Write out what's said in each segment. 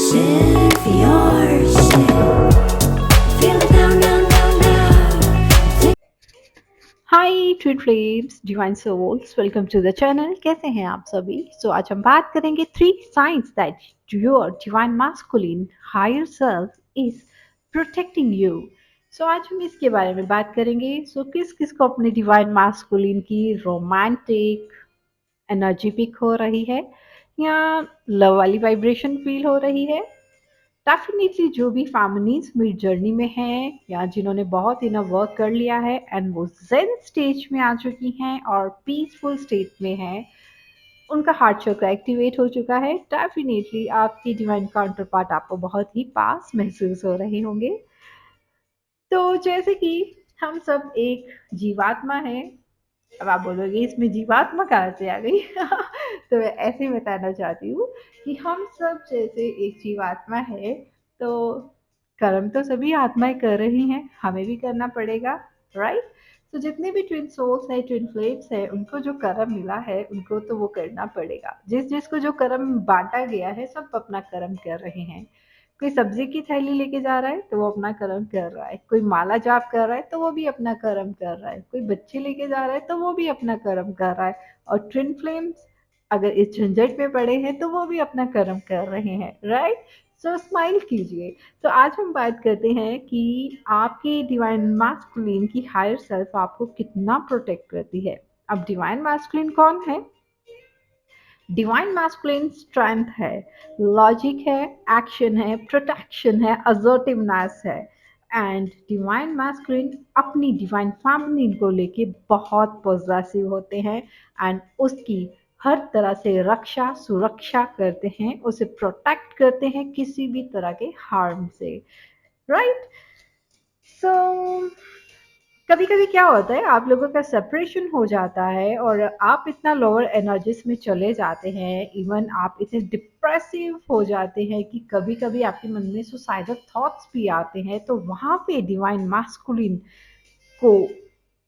Shift your shit. Feel it now, now, now, now. Hi twin flames divine souls welcome to the channel. कैसे हैं आप सभी? आज हम बात करेंगे 3 signs that your divine masculine higher self is protecting you. आज हम इसके बारे में बात करेंगे। किस किस को अपने डिवाइन मास्कुलिन की रोमांटिक एनर्जी पिक हो रही है या लव वाली वाइब्रेशन फील हो रही है? डेफिनेटली जो भी फैमिलीज मिड जर्नी में हैं या जिन्होंने बहुत इनर वर्क कर लिया है एंड वो जेन स्टेज में आ चुकी हैं और पीसफुल स्टेट में हैं, उनका हार्ट चक्र एक्टिवेट हो चुका है। डेफिनेटली आपकी डिवाइन काउंटर पार्ट आपको बहुत ही पास महसूस हो रहे होंगे। जैसे कि हम सब एक जीवात्मा है। अब आप बोलोगे इसमें जीवात्मा कहाँ से आ गई? तो मैं ऐसे ही बताना चाहती हूँ कि हम सब जैसे एक जीवात्मा है, तो कर्म तो सभी आत्माएं कर रही हैं, हमें भी करना पड़ेगा, राइट? तो जितने भी ट्विन सोल्स है, ट्विन फ्लेम्स है, उनको जो कर्म मिला है उनको तो वो करना पड़ेगा। जिस जिसको जो कर्म बांटा गया है सब अपना कर्म कर रहे हैं। कोई सब्जी की थैली लेके जा रहा है तो वो अपना कर्म कर रहा है, कोई माला जाप कर रहा है तो वो भी अपना कर्म कर रहा है, कोई बच्चे लेके जा रहा है तो वो भी अपना कर्म कर रहा है। और ट्विन फ्लेम्स अगर इस झंझट में पड़े हैं तो वो भी अपना कर्म कर रहे हैं, राइट? स्माइल कीजिए। आज हम बात करते हैं कि आपकी डिवाइन मास्कुलिन की हायर सेल्फ आपको कितना प्रोटेक्ट करती है। अब डिवाइन मास्कुलिन कौन है? डिवाइन मैस्कुलिन स्ट्रेंथ है, लॉजिक है, एक्शन है, प्रोटेक्शन है, असर्टिवनेस है। एंड डिवाइन मैस्कुलिन अपनी डिवाइन फेमिनिन को लेके बहुत पॉजिटिव होते हैं एंड उसकी हर तरह से रक्षा सुरक्षा करते हैं, उसे प्रोटेक्ट करते हैं किसी भी तरह के हार्म से, राइट? सो कभी कभी क्या होता है, आप लोगों का सेपरेशन हो जाता है और आप इतना लोअर एनर्जीज में चले जाते हैं, इवन आप इतने डिप्रेसिव हो जाते हैं कि कभी कभी आपके मन में सुसाइडल थॉट्स भी आते हैं। तो वहाँ पे डिवाइन मास्कुलिन को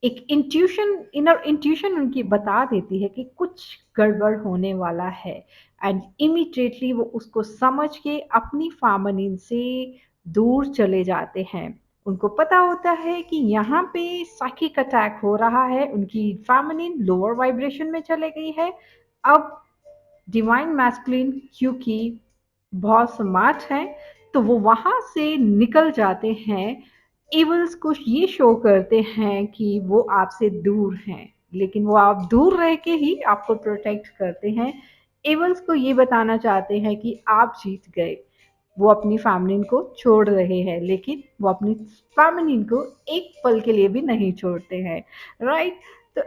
एक इंट्यूशन, इनर इंट्यूशन उनकी बता देती है कि कुछ गड़बड़ होने वाला है एंड इमीडिएटली वो उसको समझ के अपनी फेमिनिन से दूर चले जाते हैं। उनको पता होता है कि यहाँ पे साइकिक अटैक हो रहा है, उनकी फेमिनिन लोअर वाइब्रेशन में चले गई है। अब डिवाइन मैस्कुलिन क्योंकि बहुत स्मार्ट है तो वो वहां से निकल जाते हैं। इवल्स को ये शो करते हैं कि वो आपसे दूर हैं, लेकिन वो आप दूर रह के ही आपको प्रोटेक्ट करते हैं। इवल्स को ये बताना चाहते हैं कि आप जीत गए। वो अपनी फैमिली को छोड़ रहे हैं, लेकिन वो अपनी फैमिली को एक पल के लिए भी नहीं छोड़ते हैं, राइट? तो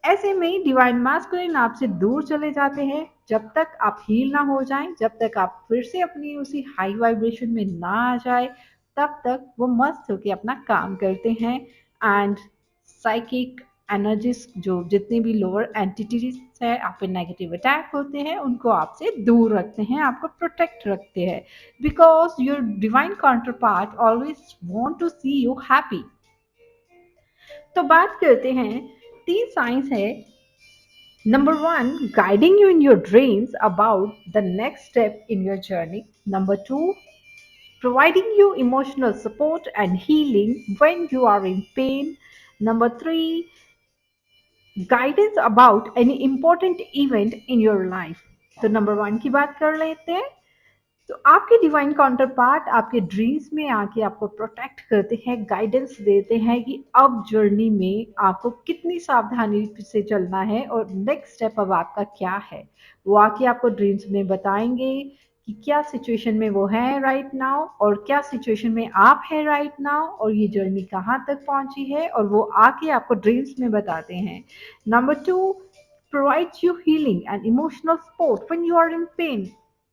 ऐसे में डिवाइन मास्कुलिन आपसे दूर चले जाते हैं। जब तक आप हील ना हो जाएं, जब तक आप फिर से अपनी उसी हाई वाइब्रेशन में ना आ जाए, तब तक वो मस्त होकर अपना काम करते हैं एंड साइकिक एनर्जीज जो जितने भी लोअर एंटिटीज है आप पे नेगेटिव अटैक होते हैं उनको आपसे दूर रखते हैं, आपको प्रोटेक्ट रखते हैं, because your divine counterpart always want to see you happy. तो बात करते हैं, 3 साइंस है। Number one, guiding you in your dreams about the next step in your journey. Number two, providing you emotional support and healing when you are in pain. Number three, guidance about any important event in your life. तो number one की बात कर लेते हैं। तो आपके divine counter part आपके dreams में आके आपको प्रोटेक्ट करते हैं, गाइडेंस देते हैं कि अब जर्नी में आपको कितनी सावधानी से चलना है और नेक्स्ट स्टेप अब आपका क्या है। वो आके आपको ड्रीम्स में बताएंगे कि क्या सिचुएशन में वो है राइट नाउ और क्या सिचुएशन में आप है राइट नाउ और ये जर्नी कहाँ तक पहुंची है, और वो आके आपको ड्रीम्स में बताते हैं। Number two, provides you healing and emotional support when you are in pain.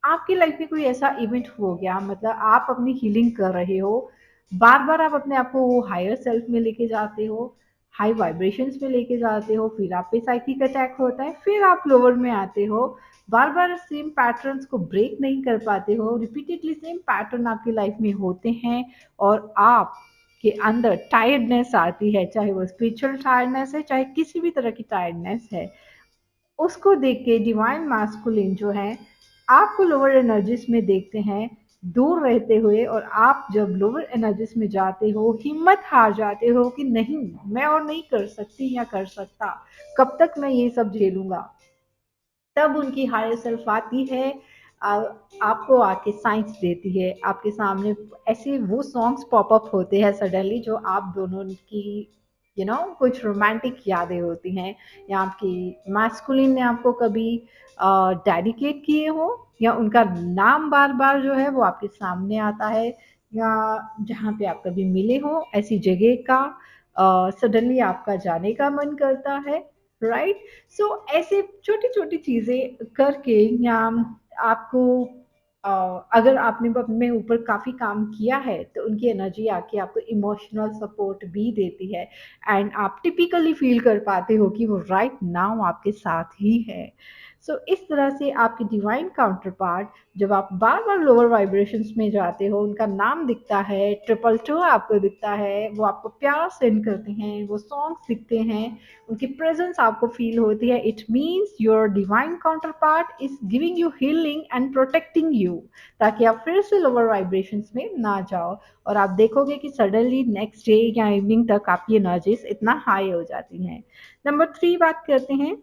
आपकी लाइफ में कोई ऐसा इवेंट हो गया, मतलब आप अपनी हीलिंग कर रहे हो, बार बार आप अपने आप को वो हायर सेल्फ में लेके जाते हो, हाई वाइब्रेशंस में लेके जाते हो, फिर आप पे साइकिक अटैक होता है, फिर आप लोअर में आते हो, बार बार सेम पैटर्न्स को ब्रेक नहीं कर पाते हो, रिपीटेडली सेम पैटर्न आपकी लाइफ में होते हैं और आप के अंदर टायर्डनेस आती है, चाहे वो स्पिरिचुअल टायर्डनेस है चाहे किसी भी तरह की टायर्डनेस है। उसको देख के डिवाइन मास्कुलिन जो है आपको लोअर एनर्जीज में देखते हैं दूर रहते हुए और आप जब लोअर एनर्जीज में जाते हो, हिम्मत हार जाते हो कि नहीं, मैं और नहीं कर सकती या कर सकता, कब तक मैं ये सब झेलूंगा, तब उनकी हायर सेल्फ आती है, आ, आपको आके साइंस देती है, आपके सामने ऐसे वो सॉन्ग्स पॉप अप होते हैं सडनली, जो आप दोनों की कुछ रोमांटिक यादें होती हैं, या आपकी मैस्कुलिन ने आपको कभी डेडिकेट किए हो, या उनका नाम बार बार जो है वो आपके सामने आता है, या जहाँ पे आप कभी मिले हो ऐसी जगह का सडनली आपका जाने का मन करता है, राइट। सो ऐसे छोटी छोटी चीजें करके, या आपको अ, अगर आपने अपने ऊपर काफी काम किया है तो उनकी एनर्जी आके आपको इमोशनल सपोर्ट भी देती है, एंड आप टिपिकली फील कर पाते हो कि वो राइट नाउ आपके साथ ही है। सो इस तरह से आपकी डिवाइन काउंटर पार्ट, जब आप बार बार लोअर वाइब्रेशंस में जाते हो, उनका नाम दिखता है, ट्रिपल टू आपको दिखता है, वो आपको प्यार सेंड करते हैं, वो सॉन्ग्स दिखते हैं, उनकी प्रेजेंस आपको फील होती है, it means your divine counterpart is giving you healing and protecting you, ताकि आप फिर से लोअर वाइब्रेशंस में ना जाओ। और आप देखोगे कि सडनली नेक्स्ट डे या इवनिंग तक आपकी एनर्जीज इतना हाई हो जाती हैं। नंबर 3 बात करते हैं,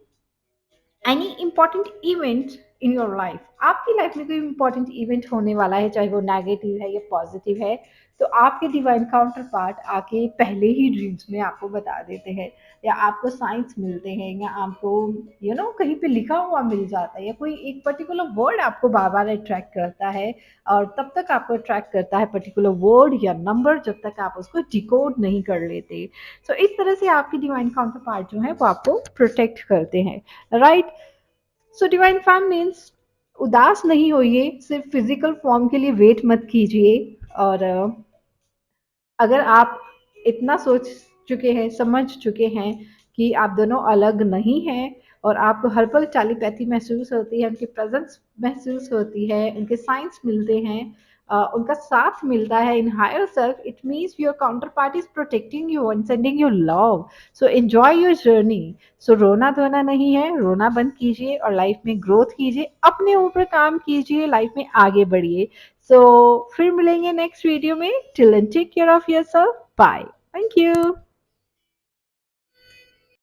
any important event in your life, आपकी लाइफ में कोई इम्पॉर्टेंट इवेंट होने वाला है, चाहे वो नेगेटिव है या पॉजिटिव है, तो आपके डिवाइन काउंटर पार्ट आके पहले ही ड्रीम्स में आपको बता देते हैं, या आपको साइंस मिलते हैं, या आपको कहीं पे लिखा हुआ मिल जाता है, या कोई एक पर्टिकुलर वर्ड आपको बार बार अट्रैक्ट करता है, और तब तक आपको अट्रैक्ट करता है पर्टिकुलर वर्ड या नंबर, जब तक आप उसको डिकोड नहीं कर लेते। सो इस तरह से आपकी डिवाइन काउंटर पार्ट जो है वो आपको प्रोटेक्ट करते हैं, राइट। सो डिवाइन फेमिनिन्स, उदास नहीं होइए, सिर्फ फिजिकल फॉर्म के लिए वेट मत कीजिए, और अगर आप इतना सोच चुके हैं, समझ चुके हैं कि आप दोनों अलग नहीं हैं, और आपको हर पल टेलीपैथी महसूस होती है, उनकी प्रेजेंस महसूस होती है, उनके साइंस मिलते हैं, उनका साथ मिलता है in higher self, it means your counterpart is protecting you and sending you love. So enjoy your journey. So रोना धोना नहीं है, रोना बंद कीजिए और लाइफ में ग्रोथ कीजिए, अपने ऊपर काम कीजिए, लाइफ में आगे बढ़िए। सो फिर मिलेंगे नेक्स्ट वीडियो में, till then take care of yourself, bye, thank you.